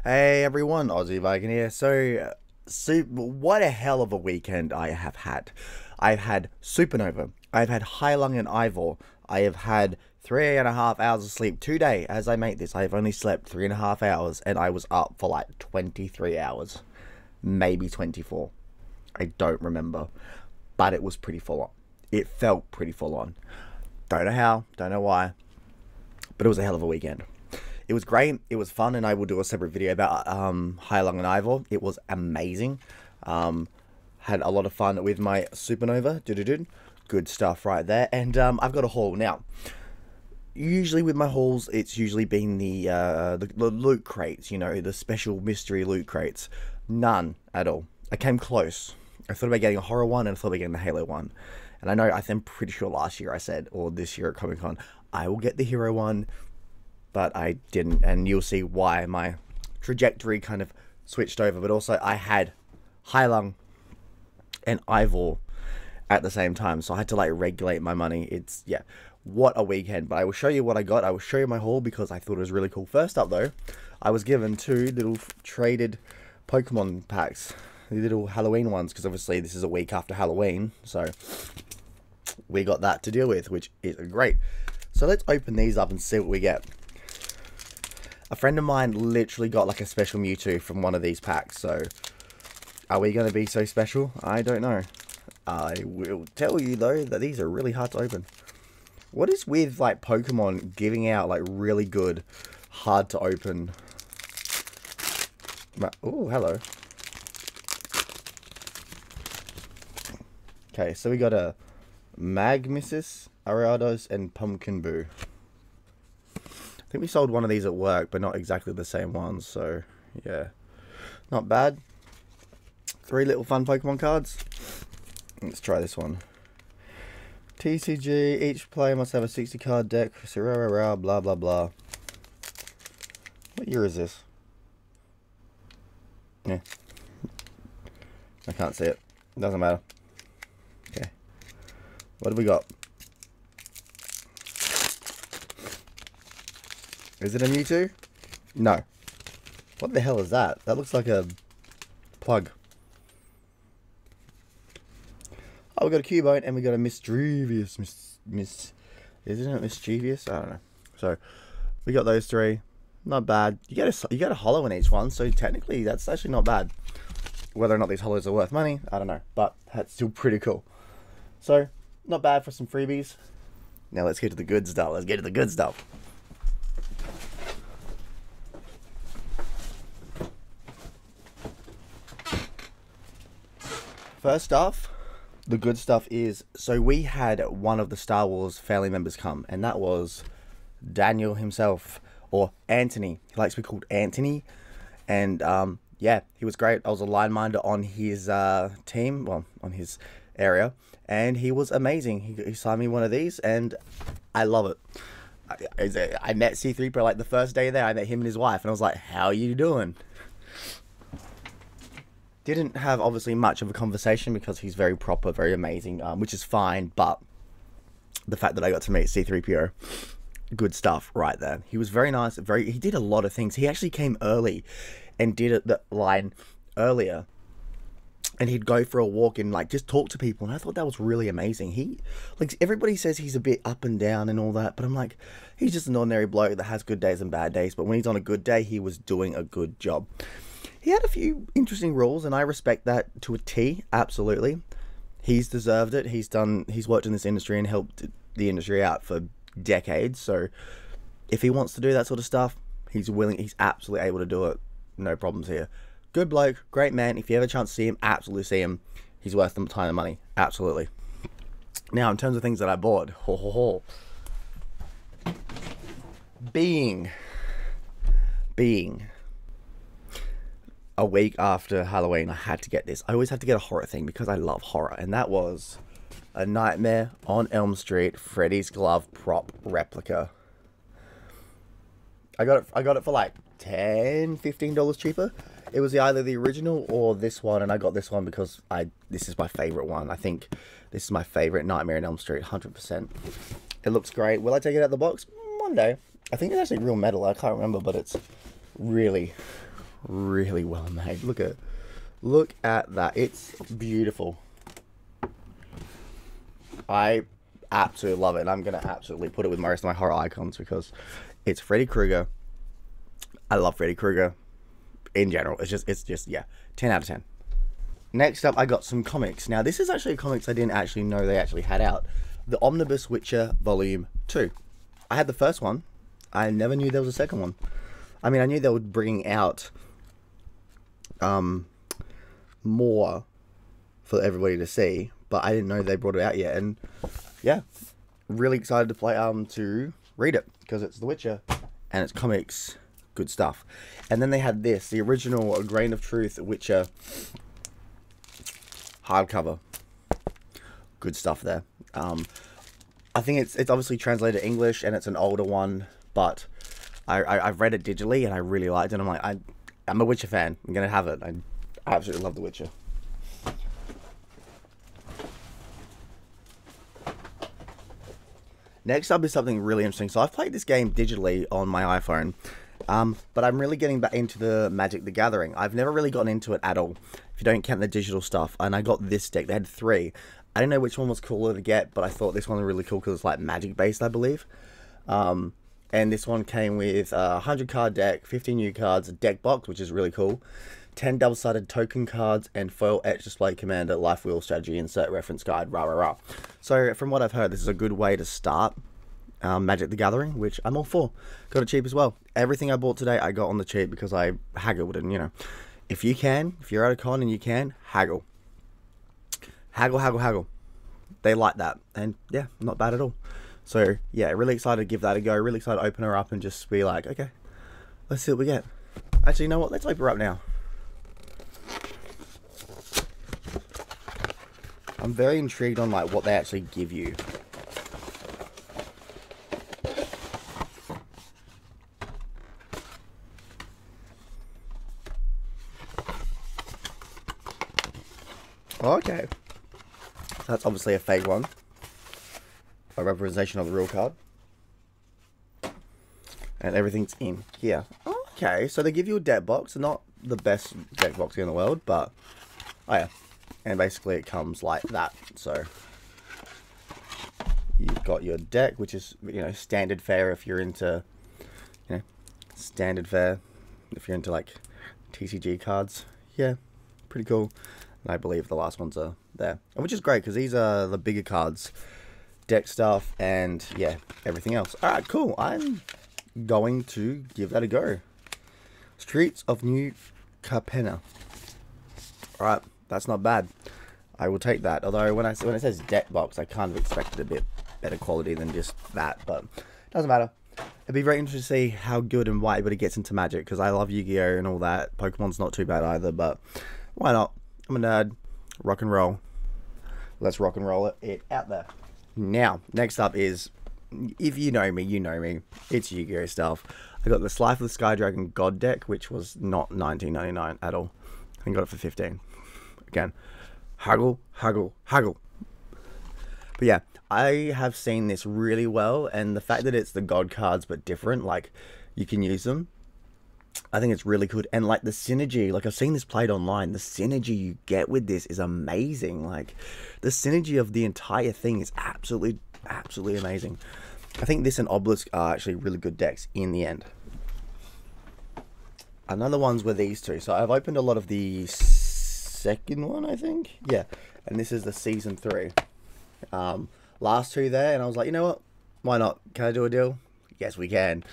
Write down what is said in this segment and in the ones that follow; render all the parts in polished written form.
Hey everyone, Aussie Viking here. What a hell of a weekend I have had. I've had Supanova, I've had Heilung and Ivor, I have had 3.5 hours of sleep today. As I make this, I've only slept 3.5 hours and I was up for like 23 hours, maybe 24. I don't remember, but it was pretty full on. It felt pretty full on. Don't know how, don't know why, but it was a hell of a weekend. It was great. It was fun, and I will do a separate video about Heilung and Ivor. It was amazing. Had a lot of fun with my Supanova. Good stuff right there. And I've got a haul now. Usually with my hauls, it's usually been the loot crates. You know, the special mystery loot crates. None at all. I came close. I thought about getting a horror one, and I thought about getting the Halo one. And I know, I'm pretty sure last year I said, or this year at Comic Con, I will get the hero one. But I didn't, and you'll see why my trajectory kind of switched over. But also, I had Heilung and Ivor at the same time, so I had to like regulate my money. Yeah, what a weekend. But I will show you what I got. I will show you my haul because I thought it was really cool. First up though, I was given two little traded Pokemon packs, the little Halloween ones, because obviously this is a week after Halloween, so we got that to deal with, which is great. So let's open these up and see what we get. A friend of mine literally got like a special Mewtwo from one of these packs, so are we going to be so special? I don't know. I will tell you though that these are really hard to open. What is with like Pokemon giving out like really good, hard to open? Oh, hello. Okay, so we got a Magnesis, Ariados, and Pumpkin Boo. I think we sold one of these at work, but not exactly the same one, so yeah. Not bad. 3 little fun Pokemon cards. Let's try this one. TCG, each player must have a 60 card deck, blah blah blah. What year is this? Yeah. I can't see it. Doesn't matter. Okay. What do we got? Is it a Mewtwo? No. What the hell is that? That looks like a plug. Oh, we got a Cubone and we got a Mischievous. Isn't it Mischievous? I don't know. So we got those 3. Not bad. You get a holo in each one, so technically that's actually not bad. Whether or not these holos are worth money, I don't know, but that's still pretty cool. So not bad for some freebies. Now let's get to the good stuff. Let's get to the good stuff. First off, the good stuff is, so we had one of the Star Wars family members come, and that was Daniel himself, or Anthony. He likes to be called Anthony, and yeah, he was great. I was a line minder on his team, well, on his area, and he was amazing. He signed me one of these, and I love it. I met C3PO like the first day there. I met him and his wife, and I was like, how are you doing? Didn't have obviously much of a conversation because he's very proper, very amazing, which is fine, but the fact that I got to meet C3PO, good stuff right there. He was very nice, he did a lot of things. He actually came early and did the line earlier, and he'd go for a walk and like just talk to people, and I thought that was really amazing. Like, everybody says he's a bit up and down and all that, but I'm like, he's just an ordinary bloke that has good days and bad days, but when he's on a good day, he was doing a good job. He had a few interesting rules, and I respect that to a T, absolutely. He's deserved it. He's worked in this industry and helped the industry out for decades, so if he wants to do that sort of stuff, he's absolutely able to do it. No problems here. Good bloke, great man. If you have a chance to see him, absolutely see him. He's worth the time and money, absolutely. Now, in terms of things that I bought, being a week after Halloween, I had to get this. I always have to get a horror thing because I love horror, and that was a Nightmare on Elm Street Freddy's glove prop replica. I got it for like $10-15 cheaper. It was either the original or this one, and I got this one because this is my favorite one. I think this is my favorite Nightmare on Elm Street, 100%. It looks great. Will I take it out of the box? One day. I think it's actually real metal. I can't remember, but it's really Really well made. Look at that. It's beautiful. I absolutely love it, and I'm gonna absolutely put it with most of my horror icons because it's Freddy Krueger. I love Freddy Krueger in general. It's just yeah, 10 out of 10. Next up, I got some comics. Now, this is actually comics I didn't actually know they actually had out. The Omnibus Witcher Volume 2. I had the first one. I never knew there was a second one. I mean, I knew they were bringing out more for everybody to see, but I didn't know they brought it out yet. And yeah, really excited to to read it because it's The Witcher and it's comics, good stuff. And then they had this, the original A Grain of Truth Witcher hardcover, good stuff there. I think it's obviously translated to English and it's an older one, but I've read it digitally and I really liked it. I'm like, I'm a Witcher fan. I'm gonna have it. I absolutely love The Witcher. Next up is something really interesting. So I've played this game digitally on my iPhone, but I'm really getting back into the Magic the Gathering. I've never really gotten into it at all, if you don't count the digital stuff. And I got this deck. They had 3. I didn't know which one was cooler to get, but I thought this one was really cool because it's like Magic based, I believe. And this one came with a 100 card deck, 15 new cards, a deck box, which is really cool, 10 double-sided token cards, and foil etched display commander, life wheel strategy, insert reference guide, rah rah rah. So from what I've heard, this is a good way to start Magic the Gathering, which I'm all for. Got it cheap as well. Everything I bought today I got on the cheap because I haggled, and you know, if you're at a con and you can, haggle. Haggle. They like that, and yeah, not bad at all. So yeah, really excited to give that a go. Really excited to open her up and just be like, okay, let's see what we get. Actually, you know what? Let's open her up now. I'm very intrigued on like what they actually give you. Okay, that's obviously a fake one. A representation of the real card. And everything's in here. Okay, so they give you a deck box. Not the best deck box in the world, but oh yeah. And basically it comes like that. So you've got your deck, which is, you know, standard fare if you're into, you know, standard fare if you're into like TCG cards. Yeah, pretty cool. And I believe the last ones are there, which is great because these are the bigger cards, deck stuff, and yeah, everything else. All right, cool. I'm going to give that a go. Streets of New Capenna. All right, that's not bad. I will take that. Although when it says deck box, I kind of expected a bit better quality than just that, but doesn't matter. It'd be very interesting to see how good and why everybody gets into Magic, because I love Yu-Gi-Oh and all that. Pokemon's not too bad either, but why not? I'm a nerd. Rock and roll. Let's rock and roll it out there. Now, next up is, if you know me, you know me. It's Yu-Gi-Oh stuff. I got the Life of the Sky Dragon God deck, which was not $19.99 at all. I got it for $15. Again, haggle. But yeah, I have seen this really well, and the fact that it's the God cards but different, like you can use them, I think it's really good. And like the synergy, like I've seen this played online, the synergy you get with this is amazing. Like the synergy of the entire thing is absolutely amazing. I think this and Obelisk are actually really good decks in the end. Another ones were these two. So I've opened a lot of the second one, I think. Yeah. And this is the season 3. Last 2 there, and I was like, you know what? Why not? Can I do a deal? Yes, we can.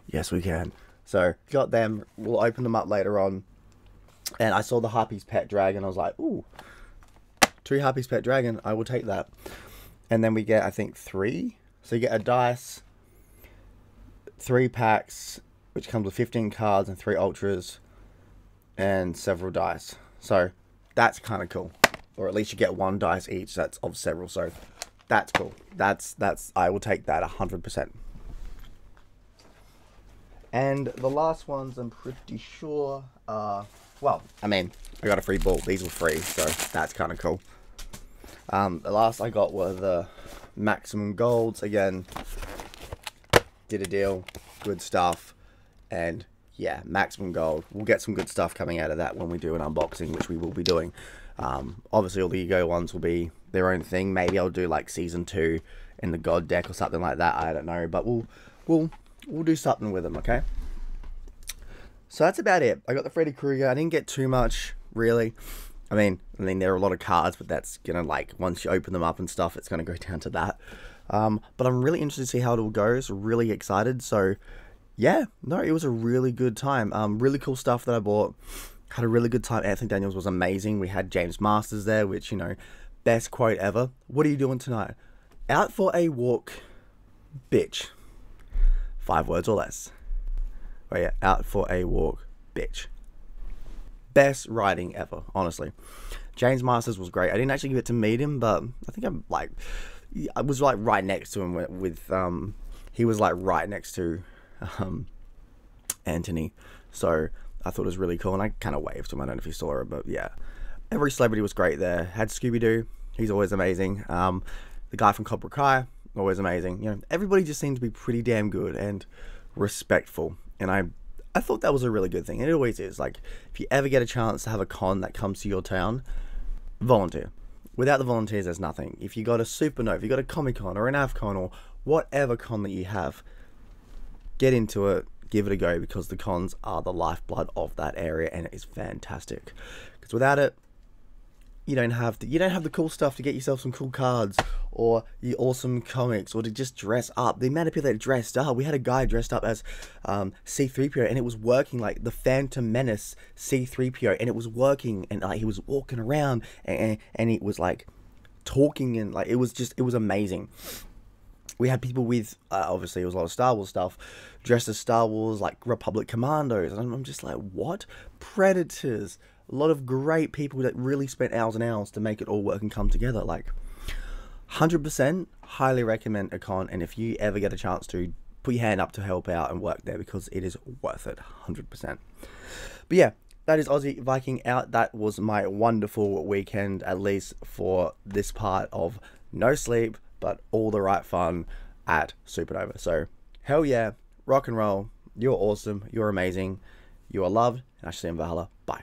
Yes, we can. So got them. We'll open them up later on. And I saw the Harpy's Pet Dragon. I was like, ooh, 2 Harpy's Pet Dragon. I will take that. And then we get, I think, 3. So you get a dice, 3 packs, which comes with 15 cards and 3 ultras, and several dice. So that's kind of cool. Or at least you get 1 dice each. That's of several. So that's cool. That's I will take that 100%. And the last ones, I'm pretty sure, well, I mean, I got a free ball. These were free, so that's kind of cool. The last I got were the Maximum Golds. Again, did a deal, good stuff, and yeah, maximum gold. We'll get some good stuff coming out of that when we do an unboxing, which we will be doing. Obviously all the Ego ones will be their own thing. Maybe I'll do like season 2 in the God deck or something like that. I don't know, but we'll do something with them, okay? So that's about it. I got the Freddy Krueger. I didn't get too much, really. I mean, there are a lot of cards, but that's gonna, like, once you open them up and stuff, it's gonna go down to that. But I'm really interested to see how it all goes. Really excited. So yeah, no, it was a really good time. Really cool stuff that I bought. Had a really good time. Anthony Daniels was amazing. We had James Masters there, which, you know, best quote ever. What are you doing tonight? Out for a walk, bitch. 5 words or less. Oh yeah, out for a walk, bitch. Best writing ever, honestly. James Masters was great. I didn't actually get to meet him, but I think I was like right next to him with he was like right next to Anthony. So I thought it was really cool, and I kind of waved to him. I don't know if you saw it, but yeah. Every celebrity was great there. Had Scooby-Doo. He's always amazing. The guy from Cobra Kai, always amazing. You know, everybody just seemed to be pretty damn good and respectful. And I thought that was a really good thing. And it always is. Like, if you ever get a chance to have a con that comes to your town, volunteer. Without the volunteers, there's nothing. If you got a Supanova, if you got a Comic-Con or an AvCon or whatever con that you have, get into it, give it a go, because the cons are the lifeblood of that area, and it is fantastic. Because without it, you don't have the cool stuff to get yourself some cool cards or your awesome comics, or to just dress up. The amount of people that dressed up, we had a guy dressed up as C-3PO, and it was working, like the Phantom Menace C-3PO, and it was working, and like he was walking around and it was like talking, and like it was amazing. We had people with, obviously it was a lot of Star Wars stuff, dressed as Star Wars, like Republic Commandos, and I'm just like, what? Predators. A lot of great people that really spent hours and hours to make it all work and come together. Like, 100% highly recommend a con, and if you ever get a chance to, put your hand up to help out and work there, because it is worth it, 100%. But yeah, that is Aussie Viking out. That was my wonderful weekend, at least for this part of no sleep, but all the right fun at Supanova. So, hell yeah, rock and roll. You're awesome. You're amazing. You are loved. And I shall see you in Valhalla. Bye.